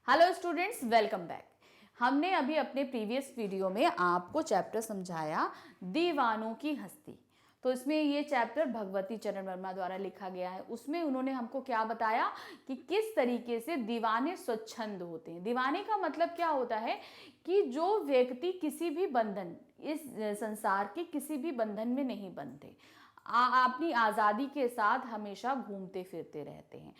Hello students, welcome back. हमने अभी अपने प्रीवियस वीडियो में आपको चैप्टर समझाया दीवानों की हस्ती। तो इसमें ये चैप्टर भगवती चरण वर्मा द्वारा लिखा गया है। उसमें उन्होंने हमको क्या बताया कि किस तरीके से दीवाने स्वच्छंद होते हैं। दीवाने का मतलब क्या होता है कि जो व्यक्ति किसी भी बंधन, इस संसार के किसी भी बंधन में नहीं बंधते, अपनी आज़ादी के साथ हमेशा घूमते फिरते रहते हैं,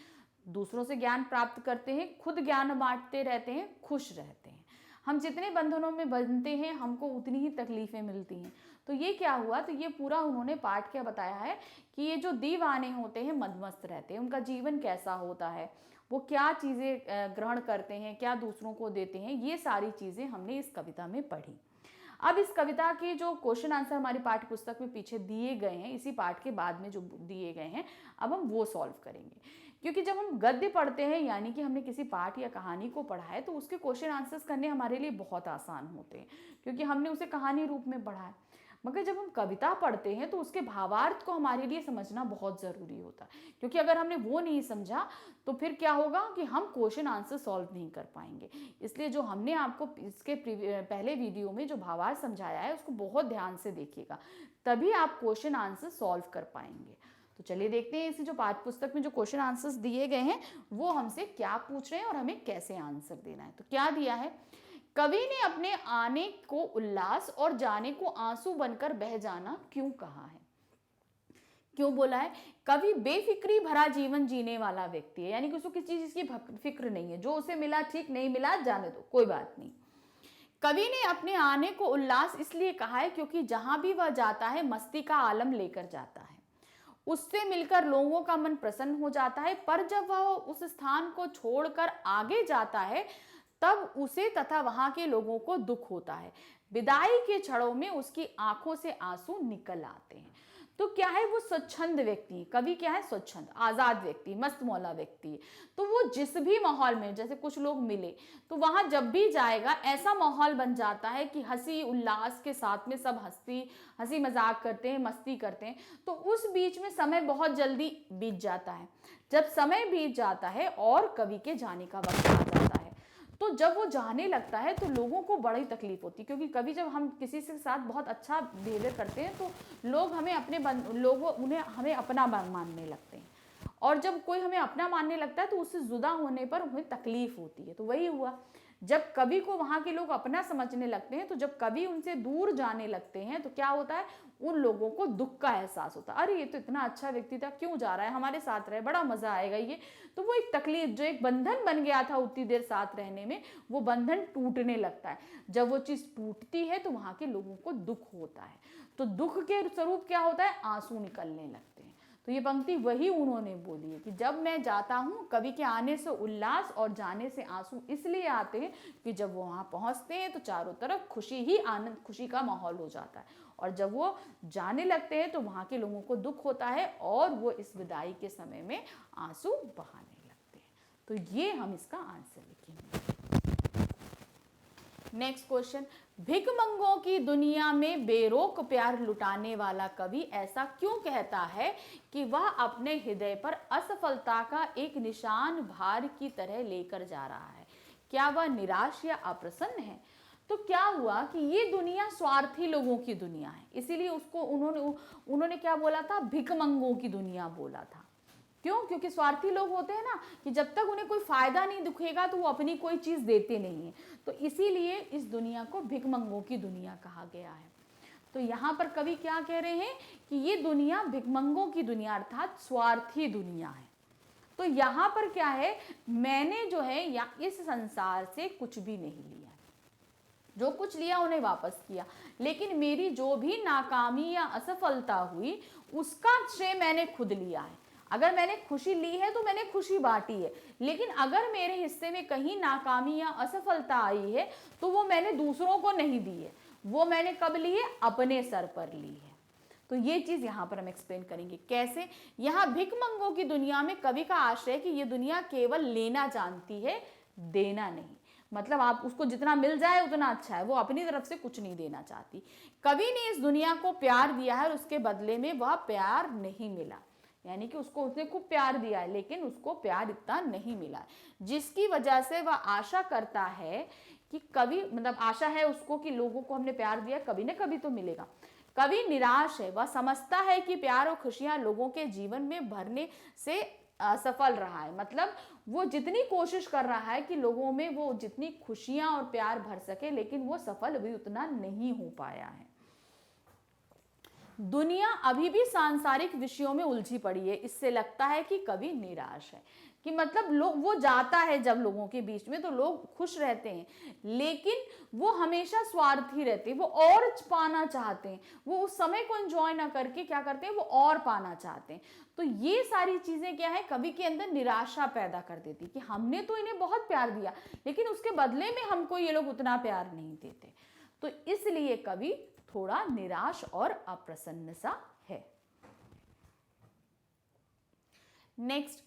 दूसरों से ज्ञान प्राप्त करते हैं, खुद ज्ञान बांटते रहते हैं, खुश रहते हैं। हम जितने बंधनों में बंधते हैं हमको उतनी ही तकलीफें मिलती हैं। तो ये क्या हुआ, तो ये पूरा उन्होंने पाठ क्या बताया है कि ये जो दीवाने होते हैं मदमस्त रहते हैं, उनका जीवन कैसा होता है, वो क्या चीज़ें ग्रहण करते हैं, क्या दूसरों को देते हैं, ये सारी चीज़ें हमने इस कविता में पढ़ी। अब इस कविता के जो क्वेश्चन आंसर हमारी पाठ्य पुस्तक में पीछे दिए गए हैं, इसी पाठ के बाद में जो दिए गए हैं, अब हम वो सॉल्व करेंगे। क्योंकि जब हम गद्य पढ़ते हैं, यानी कि हमने किसी पाठ या कहानी को पढ़ा है, तो उसके क्वेश्चन आंसर्स करने हमारे लिए बहुत आसान होते हैं, क्योंकि हमने उसे कहानी रूप में पढ़ा है। मगर जब हम कविता पढ़ते हैं तो उसके भावार्थ को हमारे लिए समझना बहुत ज़रूरी होता है, क्योंकि अगर हमने वो नहीं समझा तो फिर क्या होगा कि हम क्वेश्चन आंसर सॉल्व नहीं कर पाएंगे। इसलिए जो हमने आपको इसके पहले वीडियो में जो भावार्थ समझाया है उसको बहुत ध्यान से देखिएगा, तभी आप क्वेश्चन आंसर सॉल्व कर पाएंगे। तो चलिए देखते हैं इसी जो पाठ्य पुस्तक में जो क्वेश्चन आंसर्स दिए गए हैं वो हमसे क्या पूछ रहे हैं और हमें कैसे आंसर देना है। तो क्या दिया है, कवि ने अपने आने को उल्लास और जाने को आंसू बनकर बह जाना क्यों कहा है। क्यों बोला है, कवि बेफिक्री भरा जीवन जीने वाला व्यक्ति है, यानी कि उसको किसी चीज की फिक्र नहीं है, जो उसे मिला ठीक, नहीं मिला जाने दो, कोई बात नहीं। कवि ने अपने आने को उल्लास इसलिए कहा है क्योंकि जहां भी वह जाता है मस्ती का आलम लेकर जाता है, उससे मिलकर लोगों का मन प्रसन्न हो जाता है। पर जब वह उस स्थान को छोड़कर आगे जाता है तब उसे तथा वहां के लोगों को दुख होता है। विदाई के क्षणों में उसकी आंखों से आंसू निकल आते हैं। तो क्या है, वो स्वच्छंद व्यक्ति, कवि क्या है, स्वच्छंद आजाद व्यक्ति, मस्त मौला व्यक्ति है। तो वो जिस भी माहौल में, जैसे कुछ लोग मिले तो वहां जब भी जाएगा ऐसा माहौल बन जाता है कि हंसी उल्लास के साथ में सब हंसी मजाक करते हैं, मस्ती करते हैं। तो उस बीच में समय बहुत जल्दी बीत जाता है। जब समय बीत जाता है और कवि के जाने का वक्त आ जाता है, तो जब वो जाने लगता है तो लोगों को बड़ी तकलीफ होती है, क्योंकि कभी जब हम किसी के साथ बहुत अच्छा बिहेवियर करते हैं तो लोग हमें हमें अपना मानने लगते हैं, और जब कोई हमें अपना मानने लगता है तो उससे जुदा होने पर उन्हें तकलीफ होती है। तो वही हुआ, जब कवि को वहां के लोग अपना समझने लगते हैं, तो जब कवि उनसे दूर जाने लगते हैं तो क्या होता है, उन लोगों को दुख का एहसास होता है। अरे ये तो इतना अच्छा व्यक्ति था, क्यों जा रहा है, हमारे साथ रहे, बड़ा मजा आएगा ये। तो वो एक तकलीफ, जो एक बंधन बन गया था उतनी देर साथ रहने में, वो बंधन टूटने लगता है। जब वो चीज टूटती है तो वहां के लोगों को दुख होता है। तो दुख के स्वरूप क्या होता है, आंसू निकलने लगते हैं। तो ये पंक्ति वही उन्होंने बोली है कि जब मैं जाता हूं, कवि के आने से उल्लास और जाने से आंसू इसलिए आते हैं कि जब वो वहां पहुंचते हैं तो चारों तरफ खुशी ही आनंद, खुशी का माहौल हो जाता है, और जब वो जाने लगते हैं तो वहां के लोगों को दुख होता है और वो इस विदाई के समय में आंसू बहाने लगते हैं। तो ये हम इसका आंसर लिखेंगे। नेक्स्ट क्वेश्चन, भिखमंगों की दुनिया में बेरोक प्यार लुटाने वाला कवि ऐसा क्यों कहता है कि वह अपने हृदय पर असफलता का एक निशान भार की तरह लेकर जा रहा है। क्या वह निराश या अप्रसन्न है। तो क्या हुआ कि ये दुनिया स्वार्थी लोगों की दुनिया है, इसीलिए उसको उन्होंने क्या बोला था, भिखमंगों की दुनिया बोला था। क्यों, क्योंकि स्वार्थी लोग होते हैं ना, कि जब तक उन्हें कोई फायदा नहीं दिखेगा तो वो अपनी कोई चीज देते नहीं है। तो इसीलिए इस दुनिया को भिखमंगों की दुनिया कहा गया है। तो यहाँ पर कवि क्या कह रहे हैं कि ये दुनिया भिखमंगों की दुनिया अर्थात स्वार्थी दुनिया है। तो यहाँ पर क्या है, मैंने जो है या इस संसार से कुछ भी नहीं लिया, जो कुछ लिया उन्हें वापस किया, लेकिन मेरी जो भी नाकामी या असफलता हुई उसका श्रेय मैंने खुद लिया है। अगर मैंने खुशी ली है तो मैंने खुशी बांटी है, लेकिन अगर मेरे हिस्से में कहीं नाकामी या असफलता आई है तो वो मैंने दूसरों को नहीं दी है, वो मैंने कब ली है, अपने सर पर ली है। तो ये चीज यहां पर हम एक्सप्लेन करेंगे कैसे। यहां भिखमंगों की दुनिया में कवि का आशय है कि ये दुनिया केवल लेना जानती है, देना नहीं। मतलब आप उसको जितना मिल जाए उतना अच्छा है, वो अपनी तरफ से कुछ नहीं देना चाहती। कवि ने इस दुनिया को प्यार दिया है और उसके बदले में वह प्यार नहीं मिला, यानी कि उसको उसने खूब प्यार दिया है लेकिन उसको प्यार इतना नहीं मिला है, जिसकी वजह से वह आशा करता है कि कभी, मतलब आशा है उसको कि लोगों को हमने प्यार दिया, कभी ना कभी तो मिलेगा। कभी निराश है, वह समझता है कि प्यार और खुशियां लोगों के जीवन में भरने से असफल रहा है। मतलब वो जितनी कोशिश कर रहा है कि लोगों में वो जितनी खुशियां और प्यार भर सके, लेकिन वो सफल भी उतना नहीं हो पाया है। दुनिया अभी भी सांसारिक विषयों में उलझी पड़ी है, इससे लगता है कि कभी निराश है। कि मतलब लोग, वो जाता है जब लोगों के बीच में तो लोग खुश रहते हैं, लेकिन वो हमेशा स्वार्थी रहते हैं, वो और पाना चाहते हैं, वो उस समय को एंजॉय ना करके क्या करते हैं, वो और पाना चाहते हैं। तो ये सारी चीजें क्या है, कवि के अंदर निराशा पैदा कर देती कि हमने तो इन्हें बहुत प्यार दिया, लेकिन उसके बदले में हमको ये लोग उतना प्यार नहीं देते। तो इसलिए कवि थोड़ा निराश और अप्रसन्न सा है। नेक्स्ट,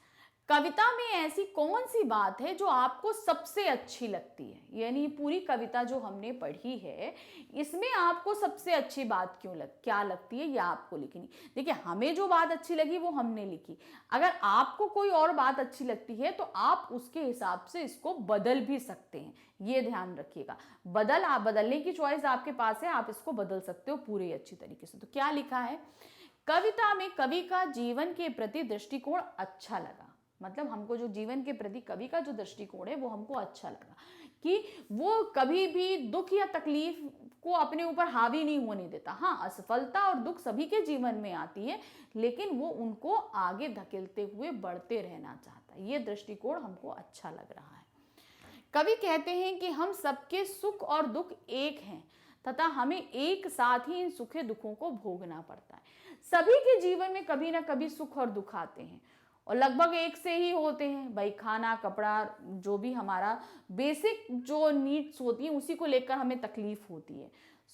कविता में ऐसी कौन सी बात है जो आपको सबसे अच्छी लगती है? यानी पूरी कविता जो हमने पढ़ी है, इसमें आपको सबसे अच्छी बात क्या लगती है, या आपको लिखनी। देखिए, हमें जो बात अच्छी लगी वो हमने लिखी। अगर आपको कोई और बात अच्छी लगती है तो आप उसके हिसाब से इसको बदल भी सकते हैं, ये ध्यान रखिएगा। आप बदलने की चॉइस आपके पास है, आप इसको बदल सकते हो पूरी अच्छी तरीके से। तो क्या लिखा है, कविता में कवि का जीवन के प्रति दृष्टिकोण अच्छा लगा। मतलब हमको जो जीवन के प्रति कवि का जो दृष्टिकोण है वो हमको अच्छा लगा, कि वो कभी भी दुख या तकलीफ को अपने ऊपर हावी नहीं होने देता। हाँ, असफलता और दुख सभी के जीवन में आती है, लेकिन वो उनको आगे धकेलते हुए बढ़ते रहना चाहता है। ये दृष्टिकोण हमको अच्छा लग रहा है। कवि कहते हैं कि हम सबके सुख और दुख एक हैं तथा हमें एक साथ ही इन सुखे दुखों को भोगना पड़ता है। सभी के जीवन में कभी ना कभी सुख और दुख आते हैं, और लगभग एक से ही होते हैं। भाई, खाना, कपड़ा, जो भी हमारा बेसिक जो नीड्स होती हैं उसी को लेकर हमें तकलीफ होती है।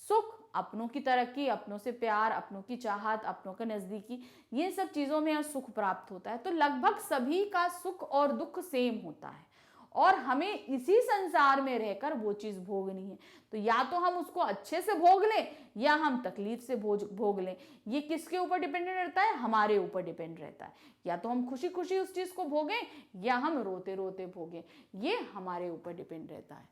सुख अपनों की तरक्की, अपनों से प्यार, अपनों की चाहत, अपनों के नजदीकी, ये सब चीजों में सुख प्राप्त होता है। तो लगभग सभी का सुख और दुख सेम होता है, और हमें इसी संसार में रहकर वो चीज भोगनी है। तो या तो हम उसको अच्छे से भोग लें या हम तकलीफ से भोग लें। ये किसके ऊपर डिपेंडेंट रहता है? हमारे ऊपर डिपेंड रहता है। या तो हम खुशी खुशी उस चीज को भोगें या हम रोते रोते भोगें, ये हमारे ऊपर डिपेंड रहता है।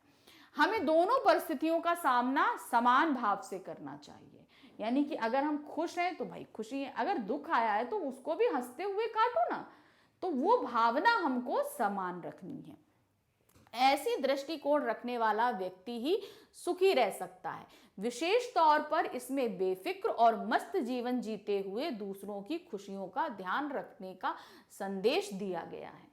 हमें दोनों परिस्थितियों का सामना समान भाव से करना चाहिए। यानी कि अगर हम खुश हैं तो भाई खुशी है, अगर दुख आया है तो उसको भी हंसते हुए काटो ना। तो वो भावना हमको समान रखनी है। ऐसी दृष्टिकोण रखने वाला व्यक्ति ही सुखी रह सकता है। विशेष तौर पर इसमें बेफिक्र और मस्त जीवन जीते हुए दूसरों की खुशियों का ध्यान रखने का संदेश दिया गया है।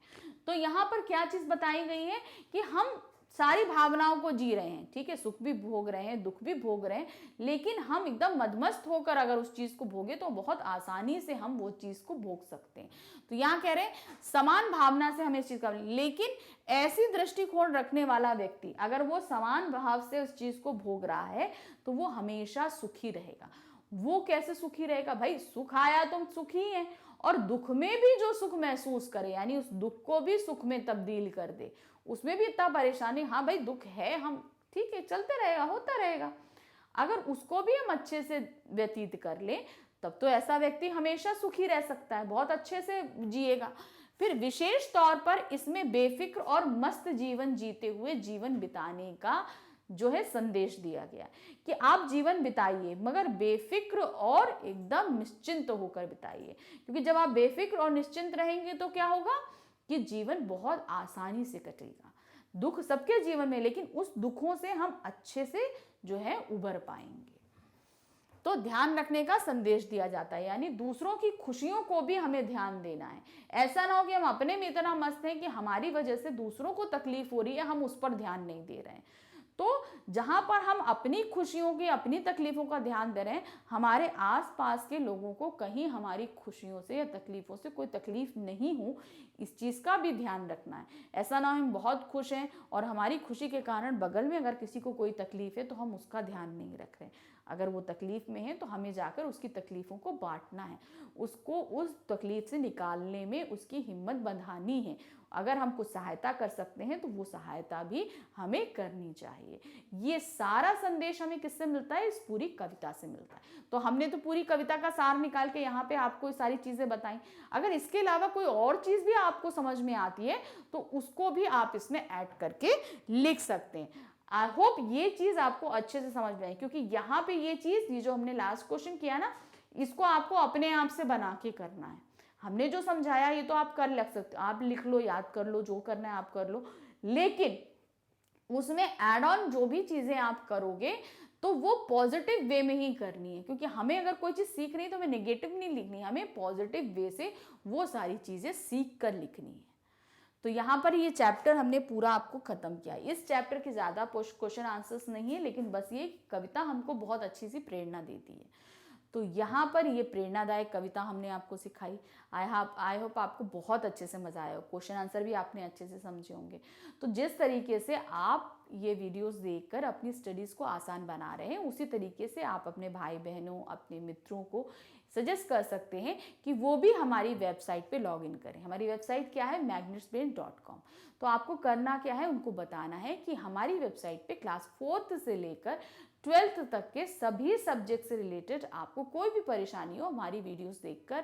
तो यहाँ पर क्या चीज बताई गई है कि हम सारी भावनाओं को जी रहे हैं, ठीक है, सुख भी भोग रहे हैं, दुख भी भोग रहे हैं, लेकिन हम एकदम मदमस्त होकर अगर उस चीज को भोगे तो बहुत आसानी से हम वो चीज को भोग सकते हैं। तो यहाँ कह रहे हैं समान भावना से हमें इस चीज का, लेकिन ऐसी दृष्टिकोण रखने वाला व्यक्ति अगर वो समान भाव से उस चीज को भोग रहा है तो वो हमेशा सुखी रहेगा। वो कैसे सुखी रहेगा? भाई, सुख आया तो सुखी है, और दुख में भी जो सुख महसूस करे, यानी उस दुख को भी सुख में तब्दील कर दे, उसमें भी इतना परेशानी, हाँ भाई दुख है, हम ठीक है, चलते रहेगा, होता रहेगा, अगर उसको भी हम अच्छे से व्यतीत कर लें तब तो ऐसा व्यक्ति हमेशा सुखी रह सकता है, बहुत अच्छे से जिएगा। फिर विशेष तौर पर इसमें बेफिक्र और मस्त जीवन जीते हुए जीवन बिताने का जो है संदेश दिया गया कि आप जीवन बिताइए मगर बेफिक्र और एकदम निश्चिंत होकर बिताइए। क्योंकि जब आप बेफिक्र और निश्चिंत रहेंगे तो क्या होगा कि जीवन बहुत आसानी से कटेगा। दुख सबके जीवन में, लेकिन उस दुखों से हम अच्छे से जो है उबर पाएंगे। तो ध्यान रखने का संदेश दिया जाता है, यानी दूसरों की खुशियों को भी हमें ध्यान देना है। ऐसा ना हो कि हम अपने में इतना मस्त हैं कि हमारी वजह से दूसरों को तकलीफ हो रही है, हम उस पर ध्यान नहीं दे रहे हैं। तो जहां पर हम अपनी खुशियों की, अपनी तकलीफों का ध्यान दे रहे हैं, हमारे आसपास के लोगों को कहीं हमारी खुशियों से या तकलीफों से कोई तकलीफ नहीं हो, इस चीज़ का भी ध्यान रखना है। ऐसा ना हो हम बहुत खुश हैं और हमारी खुशी के कारण बगल में अगर किसी को कोई तकलीफ है तो हम उसका ध्यान नहीं रख रहे। अगर वो तकलीफ में है तो हमें जाकर उसकी तकलीफों को बांटना है, उसको उस तकलीफ से निकालने में उसकी हिम्मत बंधानी है। अगर हम कुछ सहायता कर सकते हैं तो वो सहायता भी हमें करनी चाहिए। ये सारा संदेश हमें किससे मिलता है? इस पूरी कविता से मिलता है। तो हमने तो पूरी कविता का सार निकाल के यहाँ पे आपको सारी चीजें बताई। अगर इसके अलावा कोई और चीज भी आपको समझ में आती है तो उसको भी आप इसमें ऐड करके लिख सकते हैं। आई होप ये चीज आपको अच्छे से समझ में आई, क्योंकि यहाँ पे ये चीज, ये जो हमने लास्ट क्वेश्चन किया ना, इसको आपको अपने आप से बना के करना है। हमने जो समझाया ये तो आप कर लग सकते हो, आप लिख लो, याद कर लो, जो करना है आप कर लो, लेकिन उसमें एड ऑन जो भी चीजें आप करोगे तो वो पॉजिटिव वे में ही करनी है, क्योंकि हमें अगर कोई चीज सीख रही है तो हमें नेगेटिव नहीं लिखनी, हमें पॉजिटिव वे से वो सारी चीजें सीख कर लिखनी है। तो यहाँ पर ये चैप्टर हमने पूरा आपको खत्म किया। इस चैप्टर के ज़्यादा क्वेश्चन आंसर्स नहीं है, लेकिन बस ये कविता हमको बहुत अच्छी सी प्रेरणा देती है। तो यहाँ पर ये प्रेरणादायक कविता हमने आपको सिखाई। आई होप आपको बहुत अच्छे से मज़ा आया हो, क्वेश्चन आंसर भी आपने अच्छे से समझे होंगे। तो जिस तरीके से आप ये वीडियोस देखकर अपनी स्टडीज़ को आसान बना रहे हैं, उसी तरीके से आप अपने भाई बहनों, अपने मित्रों को सजेस्ट कर सकते हैं कि वो भी हमारी वेबसाइट पे लॉगिन करें। हमारी वेबसाइट क्या है? magnetsbrain.com। तो आपको करना क्या है? उनको बताना है कि हमारी वेबसाइट पे क्लास 4th से लेकर 12th तक के सभी सब्जेक्ट से रिलेटेड आपको कोई भी परेशानी हो, हमारी वीडियोस देखकर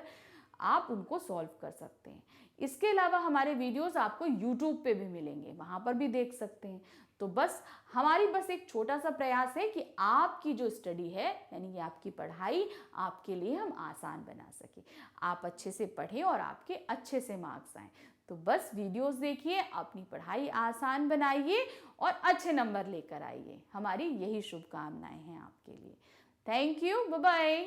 आप उनको सॉल्व कर सकते हैं। इसके अलावा हमारे वीडियोस आपको यूट्यूब पे भी मिलेंगे, वहाँ पर भी देख सकते हैं। तो हमारी एक छोटा सा प्रयास है कि आपकी जो स्टडी है, यानी कि आपकी पढ़ाई, आपके लिए हम आसान बना सके, आप अच्छे से पढ़ें और आपके अच्छे से मार्क्स आएँ। तो वीडियोस देखिए, अपनी पढ़ाई आसान बनाइए और अच्छे नंबर लेकर आइए। हमारी यही शुभकामनाएं हैं आपके लिए। Thank you, bye bye.